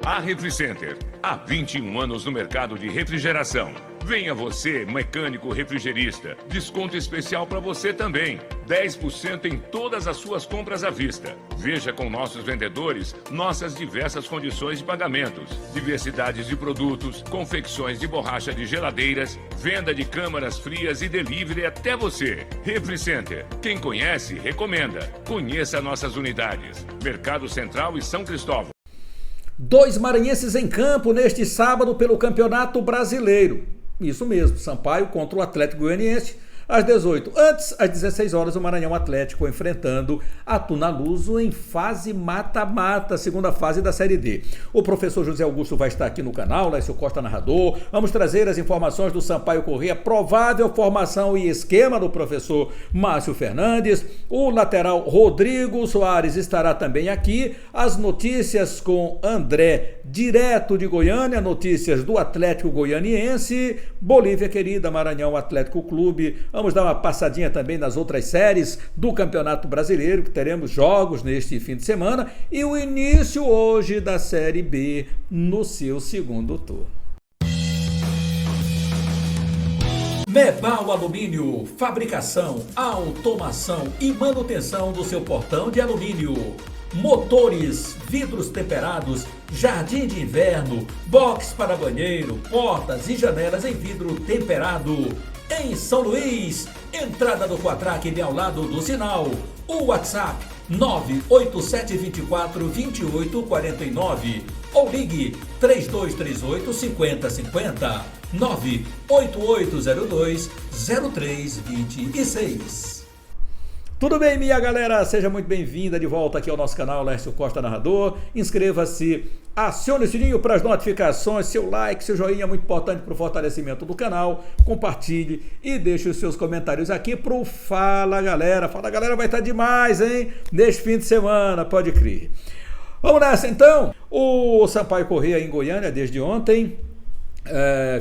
A Refricenter, há 21 anos no mercado de refrigeração. Venha você, mecânico refrigerista. Desconto especial para você também. 10% em todas as suas compras à vista. Veja com nossos vendedores nossas diversas condições de pagamentos. Diversidades de produtos, confecções de borracha de geladeiras, venda de câmaras frias e delivery até você. Refricenter, quem conhece, recomenda. Conheça nossas unidades. Mercado Central e São Cristóvão. 2 maranhenses em campo neste sábado pelo Campeonato Brasileiro. Isso mesmo, Sampaio contra o Atlético Goianiense, às 18. Antes, às 16 horas, o Maranhão Atlético enfrentando a Tunaluso em fase mata-mata, segunda fase da Série D. O professor José Augusto vai estar aqui no canal, Lécio Costa narrador. Vamos trazer as informações do Sampaio Corrêa, provável formação e esquema do professor Márcio Fernandes. O lateral Rodrigo Soares estará também aqui. As notícias com André, direto de Goiânia, notícias do Atlético Goianiense, Bolívia Querida, Maranhão Atlético Clube. Vamos dar uma passadinha também nas outras séries do Campeonato Brasileiro, que teremos jogos neste fim de semana, e o início hoje da Série B no seu segundo turno. Mebal Alumínio, fabricação, automação e manutenção do seu portão de alumínio. Motores, vidros temperados, jardim de inverno, box para banheiro, portas e janelas em vidro temperado. Em São Luís, entrada do Quatraque bem ao lado do sinal. O WhatsApp 987242849 ou ligue 3238-5050 98802-0326. Tudo bem, minha galera? Seja muito bem-vinda de volta aqui ao nosso canal Lécio Costa Narrador. Inscreva-se, acione o sininho para as notificações, seu like, seu joinha é muito importante para o fortalecimento do canal. Compartilhe e deixe os seus comentários aqui pro Fala Galera. Fala Galera vai estar demais, hein? Neste fim de semana, pode crer. Vamos nessa então. O Sampaio Corrêa em Goiânia desde ontem,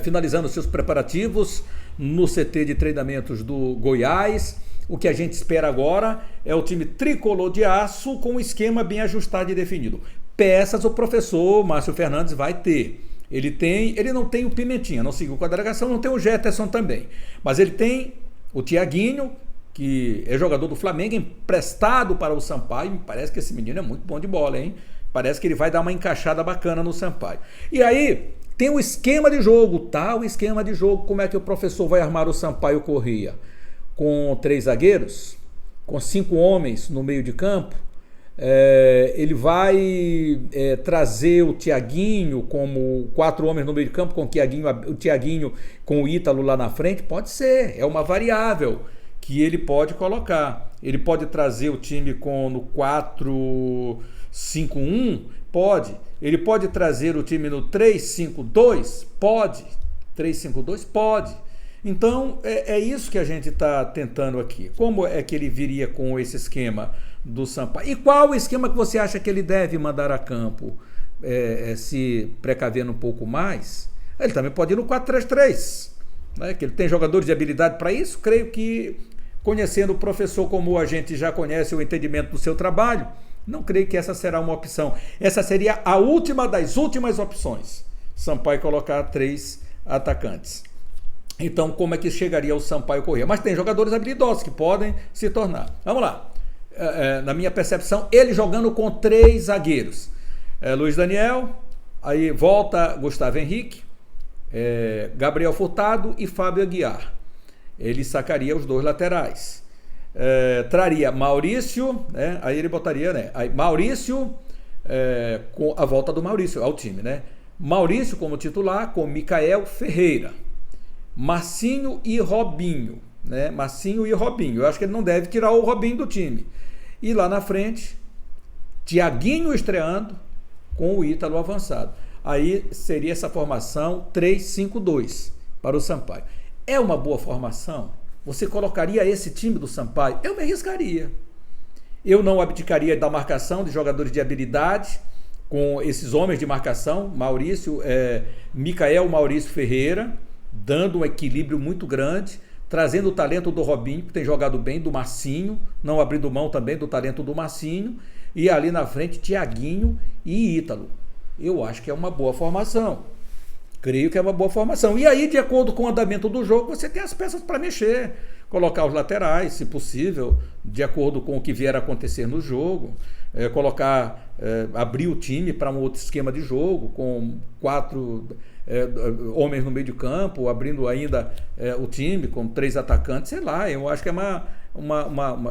finalizando seus preparativos no CT de treinamentos do Goiás. O que a gente espera agora é o time tricolor de aço com um esquema bem ajustado e definido. Peças o professor Márcio Fernandes vai ter. Ele não tem o Pimentinha, não seguiu com a delegação, não tem o Jetterson também. Mas ele tem o Tiaguinho, que é jogador do Flamengo, emprestado para o Sampaio. Me parece que esse menino é muito bom de bola, hein? Parece que ele vai dar uma encaixada bacana no Sampaio. E aí, tem o esquema de jogo, tá? O esquema de jogo, como é que o professor vai armar o Sampaio Corrêa? Com 3 zagueiros, com 5 homens no meio de campo. Ele vai trazer o Tiaguinho como 4 homens no meio de campo, com o Tiaguinho com o Ítalo lá na frente. Pode ser, é uma variável que ele pode colocar. Ele pode trazer o time no 4-5-1, pode. Ele pode trazer o time no 3-5-2, pode. 3-5-2, pode. Então, é isso que a gente está tentando aqui. Como é que ele viria com esse esquema do Sampaio? E qual o esquema que você acha que ele deve mandar a campo? Se precavendo um pouco mais, ele também pode ir no 4-3-3, né? Que ele tem jogadores de habilidade para isso. Creio que, conhecendo o professor como a gente já conhece o entendimento do seu trabalho, não creio que essa será uma opção. Essa seria a última das últimas opções. Sampaio colocar 3 atacantes. Então, como é que chegaria o Sampaio Corrêa? Mas tem jogadores habilidosos que podem se tornar. Vamos lá. Na minha percepção, ele jogando com 3 zagueiros. Luiz Daniel, aí volta Gustavo Henrique, Gabriel Furtado e Fábio Aguiar. Ele sacaria os 2 laterais. Traria Maurício, né? Aí ele botaria, né? Aí Maurício, com a volta do Maurício ao time, né? Maurício como titular, com Micael Ferreira. Marcinho e Robinho, né? Marcinho e Robinho. Eu acho que ele não deve tirar o Robinho do time. E lá na frente, Tiaguinho estreando com o Ítalo avançado. Aí seria essa formação 3-5-2 para o Sampaio. É uma boa formação? Você colocaria esse time do Sampaio? Eu me arriscaria. Eu não abdicaria da marcação de jogadores de habilidade com esses homens de marcação, Maurício, Micael Maurício Ferreira, dando um equilíbrio muito grande, trazendo o talento do Robinho, que tem jogado bem, do Marcinho, não abrindo mão também do talento do Marcinho, e ali na frente Tiaguinho e Ítalo. Eu acho que é uma boa formação. Creio que é uma boa formação. E aí, de acordo com o andamento do jogo, você tem as peças para mexer, colocar os laterais, se possível, de acordo com o que vier a acontecer no jogo, abrir o time para um outro esquema de jogo, com 4 homens no meio de campo, abrindo ainda o time com 3 atacantes, sei lá. Eu acho que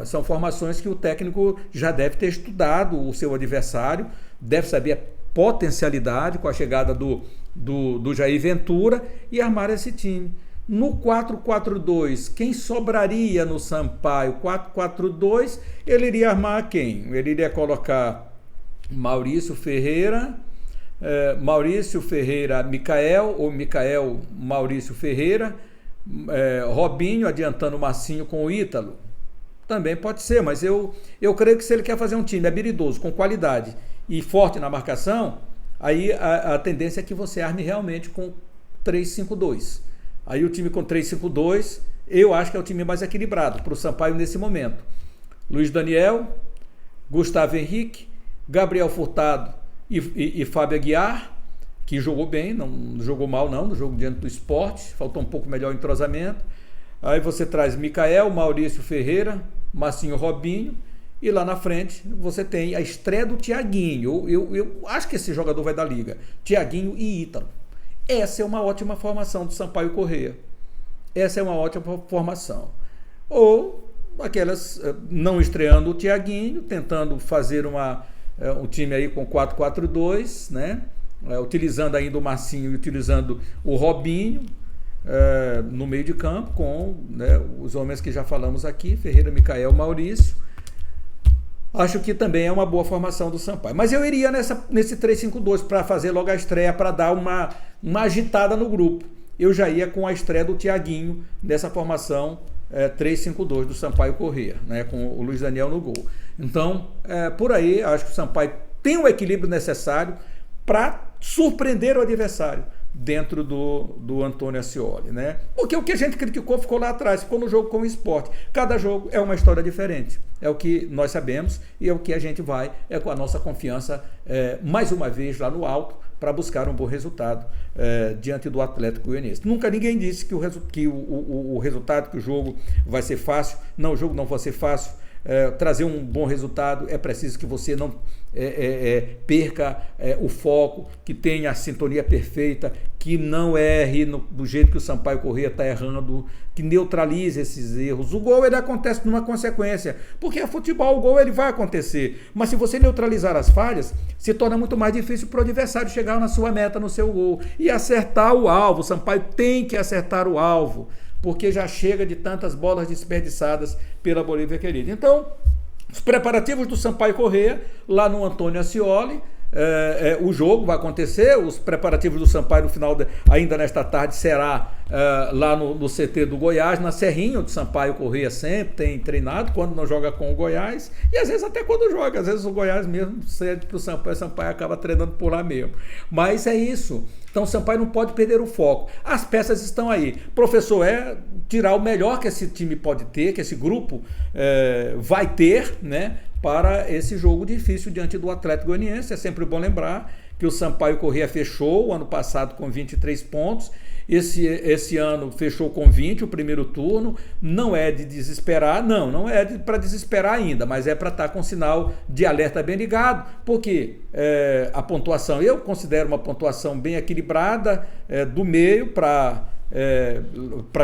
são formações que o técnico já deve ter estudado o seu adversário, deve saber a potencialidade com a chegada do Jair Ventura e armar esse time. No 4-4-2, quem sobraria no Sampaio? 4-4-2, ele iria armar quem? Ele iria colocar Maurício Ferreira, Micael, ou Micael, Maurício Ferreira, Robinho adiantando o Marcinho com o Ítalo. Também pode ser, mas eu creio que se ele quer fazer um time habilidoso, com qualidade e forte na marcação, aí a tendência é que você arme realmente com 3-5-2. Aí o time com 3-5-2, eu acho que é o time mais equilibrado para o Sampaio nesse momento. Luiz Daniel, Gustavo Henrique, Gabriel Furtado e Fábio Aguiar, que jogou bem, não jogou mal não, no jogo diante do Sport, faltou um pouco melhor o entrosamento. Aí você traz Micael, Maurício Ferreira, Marcinho, Robinho, e lá na frente você tem a estreia do Thiaguinho. Eu acho que esse jogador vai dar liga. Thiaguinho e Ítalo. Essa é uma ótima formação do Sampaio Corrêa. Essa é uma ótima formação. Ou aquelas não estreando o Thiaguinho, tentando fazer um time aí com 4-4-2, né? Utilizando ainda o Marcinho e utilizando o Robinho no meio de campo, com, né, os homens que já falamos aqui, Ferreira, Micael, Maurício. Acho que também é uma boa formação do Sampaio. Mas eu iria nesse 3-5-2 para fazer logo a estreia, para dar uma agitada no grupo. Eu já ia com a estreia do Thiaguinho nessa formação 3-5-2 do Sampaio Corrêa, né, com o Luiz Daniel no gol. Então, por aí, acho que o Sampaio tem o equilíbrio necessário para surpreender o adversário dentro do Antônio Ascioli, né? Porque o que a gente criticou ficou lá atrás, ficou no jogo com o Sport. Cada jogo é uma história diferente. É o que nós sabemos e é o que a gente vai, com a nossa confiança, mais uma vez lá no alto, para buscar um bom resultado diante do Atlético Goianiense. Nunca ninguém disse que o resultado, que o jogo vai ser fácil. Não, o jogo não vai ser fácil. Trazer um bom resultado é preciso que você não perca o foco, que tenha a sintonia perfeita, que não erre do jeito que o Sampaio Corrêa está errando, que neutralize esses erros. O gol ele acontece numa consequência, porque é futebol, o gol ele vai acontecer, mas se você neutralizar as falhas, se torna muito mais difícil para o adversário chegar na sua meta, no seu gol, e acertar o alvo. O Sampaio tem que acertar o alvo, porque já chega de tantas bolas desperdiçadas pela Bolívia querida. Então, os preparativos do Sampaio Corrêa, lá no Antônio Ascioli, o jogo vai acontecer, os preparativos do Sampaio no final, ainda nesta tarde, será lá no CT do Goiás, na Serrinha, onde o Sampaio Corrêa sempre tem treinado, quando não joga com o Goiás, e às vezes até quando joga, às vezes o Goiás mesmo cede para o Sampaio acaba treinando por lá mesmo. Mas é isso. Então o Sampaio não pode perder o foco. As peças estão aí. Professor, tirar o melhor que esse time pode ter, que esse grupo vai ter, né, para esse jogo difícil diante do Atlético Goianiense. É sempre bom lembrar que o Sampaio Corrêa fechou o ano passado com 23 pontos. Esse ano fechou com 20 o primeiro turno. Não é de desesperar, não é para desesperar ainda, mas é para estar com sinal de alerta bem ligado, porque a pontuação, eu considero uma pontuação bem equilibrada, do meio para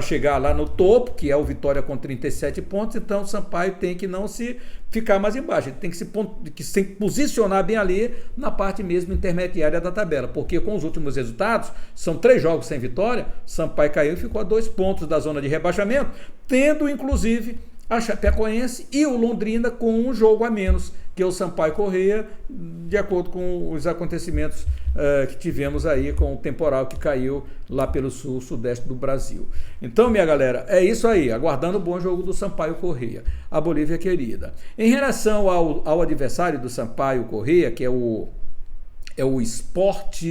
chegar lá no topo, que é o Vitória com 37 pontos. Então o Sampaio tem que não se ficar mais embaixo, ele tem que se posicionar bem ali na parte mesmo intermediária da tabela, porque com os últimos resultados, são 3 jogos sem vitória, o Sampaio caiu e ficou a 2 pontos da zona de rebaixamento, tendo inclusive a Chapecoense e o Londrina com um jogo a menos que o Sampaio Corrêa, de acordo com os acontecimentos que tivemos aí com o temporal que caiu lá pelo sul-sudeste do Brasil. Então, minha galera, é isso aí, aguardando o bom jogo do Sampaio Corrêa, a Bolívia querida. Em relação ao adversário do Sampaio Corrêa, que é o Sport,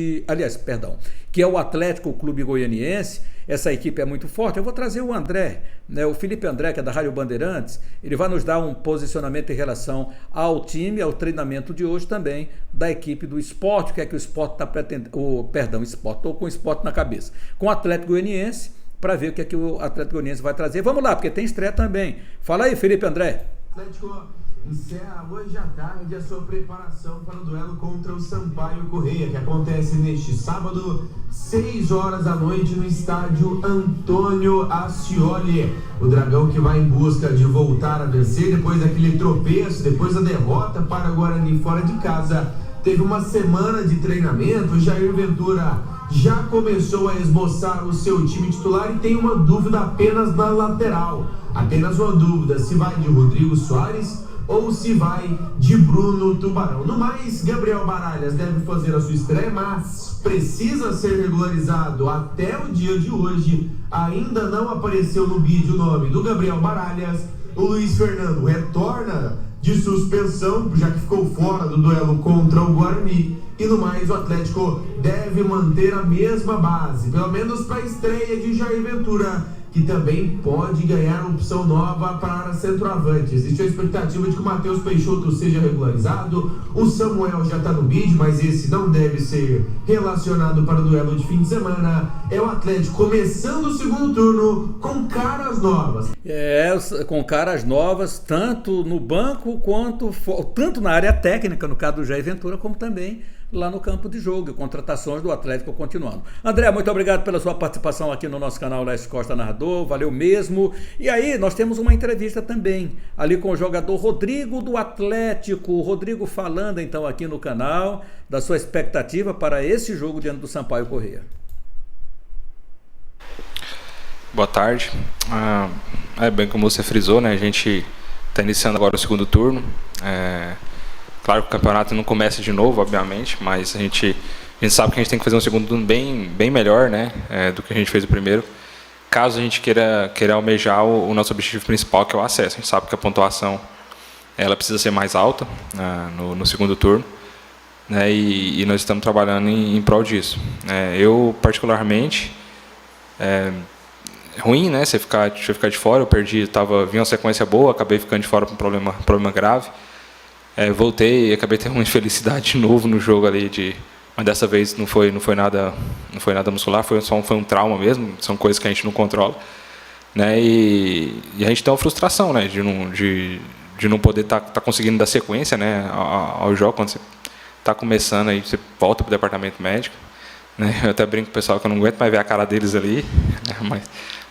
que é o Atlético Clube Goianiense, essa equipe é muito forte, eu vou trazer o André, né, o Felipe André, que é da Rádio Bandeirantes, ele vai nos dar um posicionamento em relação ao time, ao treinamento de hoje também, da equipe do Sport, o que é que o Sport está pretendendo, Sport, estou com o Sport na cabeça, com o Atlético Goianiense, para ver o que é que o Atlético Goianiense vai trazer. Vamos lá, porque tem estreia também. Fala aí, Felipe André. Atlético encerra hoje à tarde a sua preparação para o duelo contra o Sampaio Corrêa, que acontece neste sábado, 6 horas da noite, no estádio Antônio Ascioli. O Dragão, que vai em busca de voltar a vencer depois daquele tropeço, depois da derrota para o Guarani fora de casa, teve uma semana de treinamento. O Jair Ventura já começou a esboçar o seu time titular e tem uma dúvida apenas na lateral. Apenas uma dúvida, se vai de Rodrigo Soares ou se vai de Bruno Tubarão. No mais, Gabriel Baralhas deve fazer a sua estreia, mas precisa ser regularizado até o dia de hoje. Ainda não apareceu no vídeo o nome do Gabriel Baralhas. O Luiz Fernando retorna de suspensão, já que ficou fora do duelo contra o Guarani. E no mais, o Atlético deve manter a mesma base, pelo menos para a estreia de Jair Ventura, que também pode ganhar opção nova para centroavante. Existe a expectativa de que o Matheus Peixoto seja regularizado. O Samuel já está no bid, mas esse não deve ser relacionado para o duelo de fim de semana. É o Atlético começando o segundo turno com caras novas. Com caras novas, tanto no banco tanto na área técnica, no caso do Jair Ventura, como também lá no campo de jogo, e contratações do Atlético continuando. André, muito obrigado pela sua participação aqui no nosso canal Leste Costa Narrador, valeu mesmo. E aí, nós temos uma entrevista também, ali com o jogador Rodrigo do Atlético. O Rodrigo falando então aqui no canal da sua expectativa para esse jogo diante do Sampaio Corrêa. Boa tarde. Bem como você frisou, né? A gente está iniciando agora o segundo turno. Claro que o campeonato não começa de novo, obviamente, mas a gente sabe que a gente tem que fazer um segundo turno bem melhor, né, do que a gente fez o primeiro, caso a gente queira almejar o nosso objetivo principal, que é o acesso. A gente sabe que a pontuação ela precisa ser mais alta no segundo turno, né, e nós estamos trabalhando em prol disso. Eu, particularmente, é ruim, né, você ficar de fora. Eu vinha uma sequência boa, acabei ficando de fora por um problema grave. Voltei e acabei tendo uma infelicidade de novo no jogo ali, mas dessa vez não foi nada muscular, foi um trauma mesmo. São coisas que a gente não controla, né? E a gente tem uma frustração, né, de não poder estar conseguindo dar sequência, né, ao jogo. Quando você está começando, aí você volta para o departamento médico, né? Eu até brinco com o pessoal que eu não aguento mais ver a cara deles ali, né?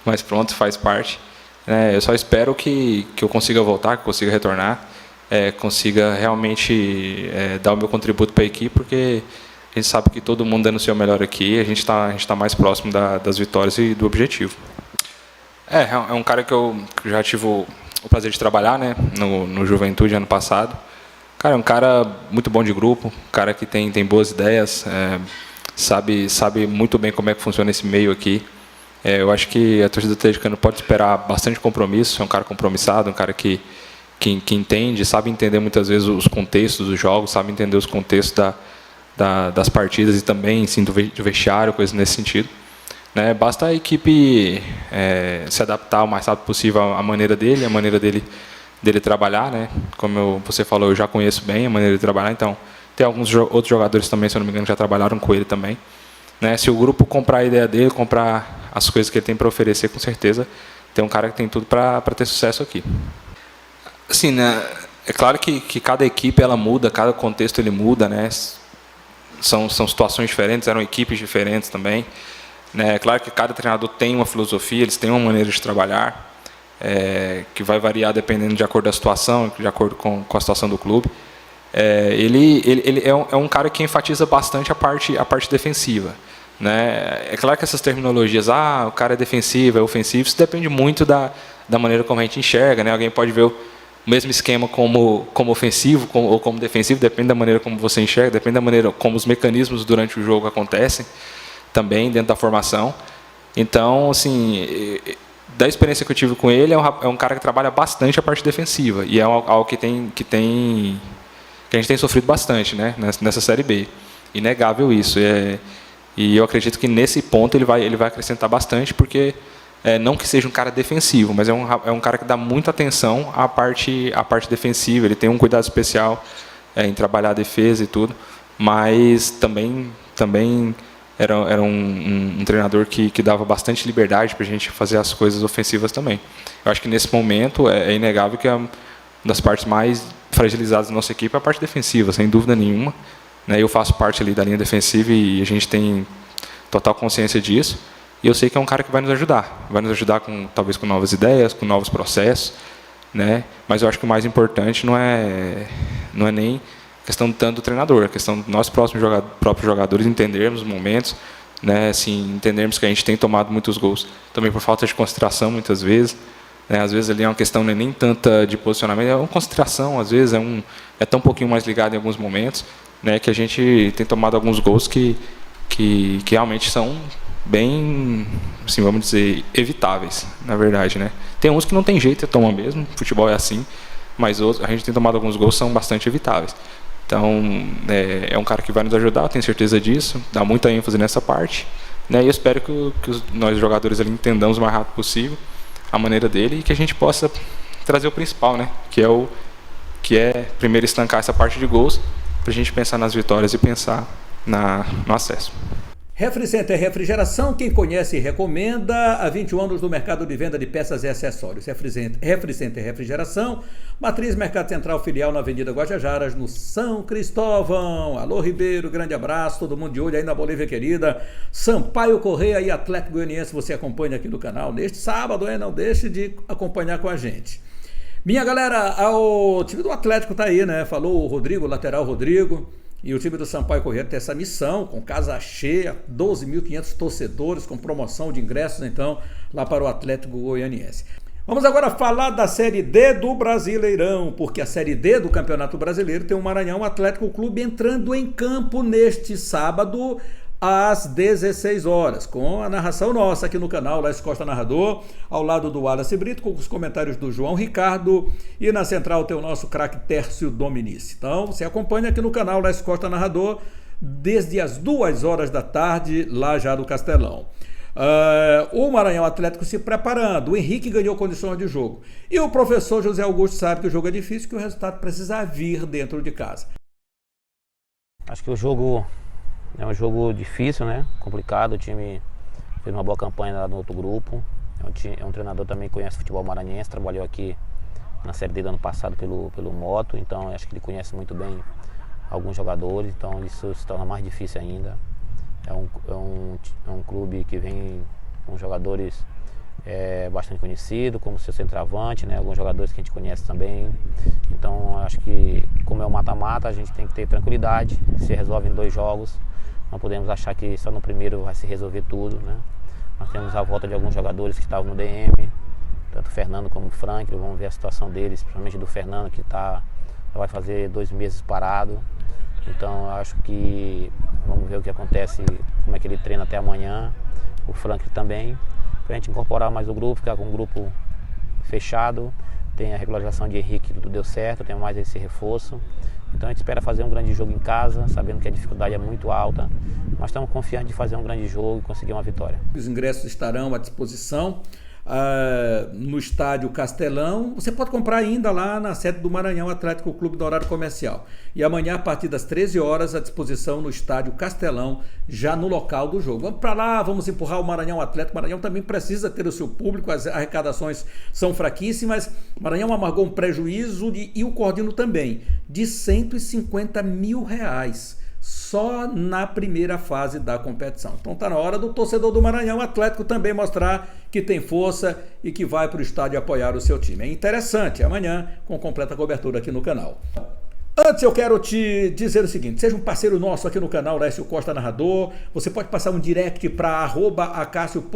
Mas pronto, faz parte. Eu só espero que eu consiga voltar, que eu consiga retornar, consiga realmente dar o meu contributo para a equipe, porque a gente sabe que todo mundo dando o seu melhor aqui, a gente está mais próximo das vitórias e do objetivo. É um cara que eu já tive o prazer de trabalhar, né, no Juventude ano passado. Cara, é um cara muito bom de grupo, um cara que tem boas ideias, sabe muito bem como é que funciona esse meio aqui. Eu acho que a torcida atleticana pode esperar bastante compromisso. É um cara compromissado, um cara que entende, sabe entender muitas vezes os contextos dos jogos, sabe entender os contextos das partidas e também, sim, do vestiário, coisas nesse sentido, né? Basta a equipe se adaptar o mais rápido possível à maneira dele trabalhar, né? Como você falou, eu já conheço bem a maneira de trabalhar, então tem alguns outros jogadores também, se eu não me engano, que já trabalharam com ele também, né? Se o grupo comprar a ideia dele, comprar as coisas que ele tem para oferecer, com certeza tem um cara que tem tudo para ter sucesso aqui. Assim, né, é claro que cada equipe ela muda, cada contexto ele muda, né? São situações diferentes, eram equipes diferentes também, né? É claro que cada treinador tem uma filosofia, eles têm uma maneira de trabalhar, que vai variar dependendo de acordo da situação, de acordo com a situação do clube. Ele é um cara que enfatiza bastante a parte defensiva, né? É claro que essas terminologias, o cara é defensivo, é ofensivo, isso depende muito da maneira como a gente enxerga, né? Alguém pode ver o mesmo esquema como ofensivo ou como defensivo, depende da maneira como você enxerga, depende da maneira como os mecanismos durante o jogo acontecem, também dentro da formação. Então, assim, da experiência que eu tive com ele, é um cara que trabalha bastante a parte defensiva, e é algo que a gente tem sofrido bastante, né, nessa Série B. Inegável isso. E eu acredito que nesse ponto ele vai acrescentar bastante, porque não que seja um cara defensivo, mas é um cara que dá muita atenção à parte defensiva. Ele tem um cuidado especial em trabalhar a defesa e tudo, mas também era um treinador que dava bastante liberdade para a gente fazer as coisas ofensivas também. Eu acho que nesse momento é inegável que uma das partes mais fragilizadas da nossa equipe é a parte defensiva, sem dúvida nenhuma. Eu faço parte ali da linha defensiva e a gente tem total consciência disso. E eu sei que é um cara que vai nos ajudar talvez com novas ideias, com novos processos, né? Mas eu acho que o mais importante não é nem questão tanto do treinador, a questão de nós próprios jogadores entendermos os momentos, né? Assim, entendermos que a gente tem tomado muitos gols também por falta de concentração muitas vezes, né? Às vezes ali é uma questão nem tanta de posicionamento, é uma concentração, às vezes é tão um pouquinho mais ligado em alguns momentos, né? Que a gente tem tomado alguns gols que realmente são bem, assim, vamos dizer, evitáveis, na verdade, né? Tem uns que não tem jeito, toma mesmo, futebol é assim, mas outros, a gente tem tomado alguns gols que são bastante evitáveis. Então, é um cara que vai nos ajudar, eu tenho certeza disso, dá muita ênfase nessa parte, né? E eu espero que nós jogadores ali entendamos o mais rápido possível a maneira dele e que a gente possa trazer o principal, né? Que é primeiro estancar essa parte de gols, para a gente pensar nas vitórias e pensar no acesso. Refricenter Refrigeração, quem conhece e recomenda, há 21 anos no mercado de venda de peças e acessórios. Refricenter Refrigeração, Matriz Mercado Central, filial na Avenida Guajajaras, no São Cristóvão. Alô, Ribeiro, grande abraço, todo mundo de olho aí na Bolívia querida. Sampaio Correia e Atlético Goianiense, você acompanha aqui no canal neste sábado, não deixe de acompanhar com a gente. Minha galera, o time do Atlético tá aí, né? Falou o Rodrigo, o lateral Rodrigo. E o time do Sampaio Corrêa tem essa missão, com casa cheia, 12.500 torcedores, com promoção de ingressos, então, lá para o Atlético Goianiense. Vamos agora falar da Série D do Brasileirão, porque a Série D do Campeonato Brasileiro tem o Maranhão Atlético Clube entrando em campo neste sábado, às 16 horas, com a narração nossa aqui no canal, Laís Costa Narrador, ao lado do Wallace Brito, com os comentários do João Ricardo, e na central tem o nosso craque Tércio Dominici. Então, você acompanha aqui no canal Laís Costa Narrador, desde as 2 horas da tarde, lá já do Castelão. O Maranhão Atlético se preparando, o Henrique ganhou condições de jogo, e o professor José Augusto sabe que o jogo é difícil, que o resultado precisa vir dentro de casa. Acho que o jogo é um jogo difícil, né? Complicado. O time fez uma boa campanha lá no outro grupo. É um treinador também que conhece futebol maranhense, trabalhou aqui na Série D do ano passado pelo Moto, então acho que ele conhece muito bem alguns jogadores, então isso se torna mais difícil ainda. É um clube que vem com jogadores bastante conhecidos, como seu centroavante, né? Alguns jogadores que a gente conhece também. Então acho que, como é o mata-mata, a gente tem que ter tranquilidade, se resolve em 2 jogos. Não podemos achar que só no primeiro vai se resolver tudo, né? Nós temos a volta de alguns jogadores que estavam no DM, tanto o Fernando como o Frank. Vamos ver a situação deles, principalmente do Fernando, que já vai fazer 2 meses parado. Então acho que vamos ver o que acontece, como é que ele treina até amanhã. O Frank também, para a gente incorporar mais o grupo, ficar com um grupo fechado. Tem a regularização de Henrique, tudo deu certo, tem mais esse reforço. Então a gente espera fazer um grande jogo em casa, sabendo que a dificuldade é muito alta, mas estamos confiantes de fazer um grande jogo e conseguir uma vitória. Os ingressos estarão à disposição no estádio Castelão. Você pode comprar ainda lá na sede do Maranhão Atlético Clube do horário comercial. E amanhã, a partir das 13 horas, à disposição no estádio Castelão, já no local do jogo. Vamos para lá, vamos empurrar o Maranhão Atlético. O Maranhão também precisa ter o seu público, as arrecadações são fraquíssimas. O Maranhão amargou um prejuízo e o Cordino também, de R$150 mil. Só na primeira fase da competição. Então está na hora do torcedor do Maranhão Atlético também mostrar que tem força e que vai para o estádio apoiar o seu time. É interessante, amanhã com completa cobertura aqui no canal. Antes eu quero te dizer o seguinte, seja um parceiro nosso aqui no canal Laísio Costa Narrador, você pode passar um direct para @acacio.j.costa,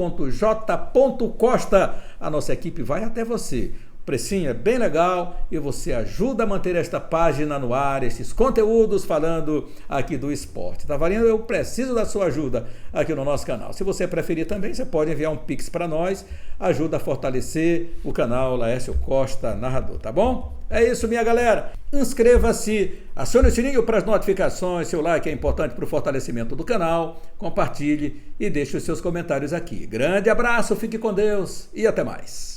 a nossa equipe vai até você. precinho é bem legal e você ajuda a manter esta página no ar, esses conteúdos falando aqui do esporte. Tá valendo? Eu preciso da sua ajuda aqui no nosso canal. Se você preferir também, você pode enviar um Pix para nós, ajuda a fortalecer o canal Laércio Costa Narrador, tá bom? É isso, minha galera. Inscreva-se, acione o sininho para as notificações, seu like é importante para o fortalecimento do canal, compartilhe e deixe os seus comentários aqui. Grande abraço, fique com Deus e até mais.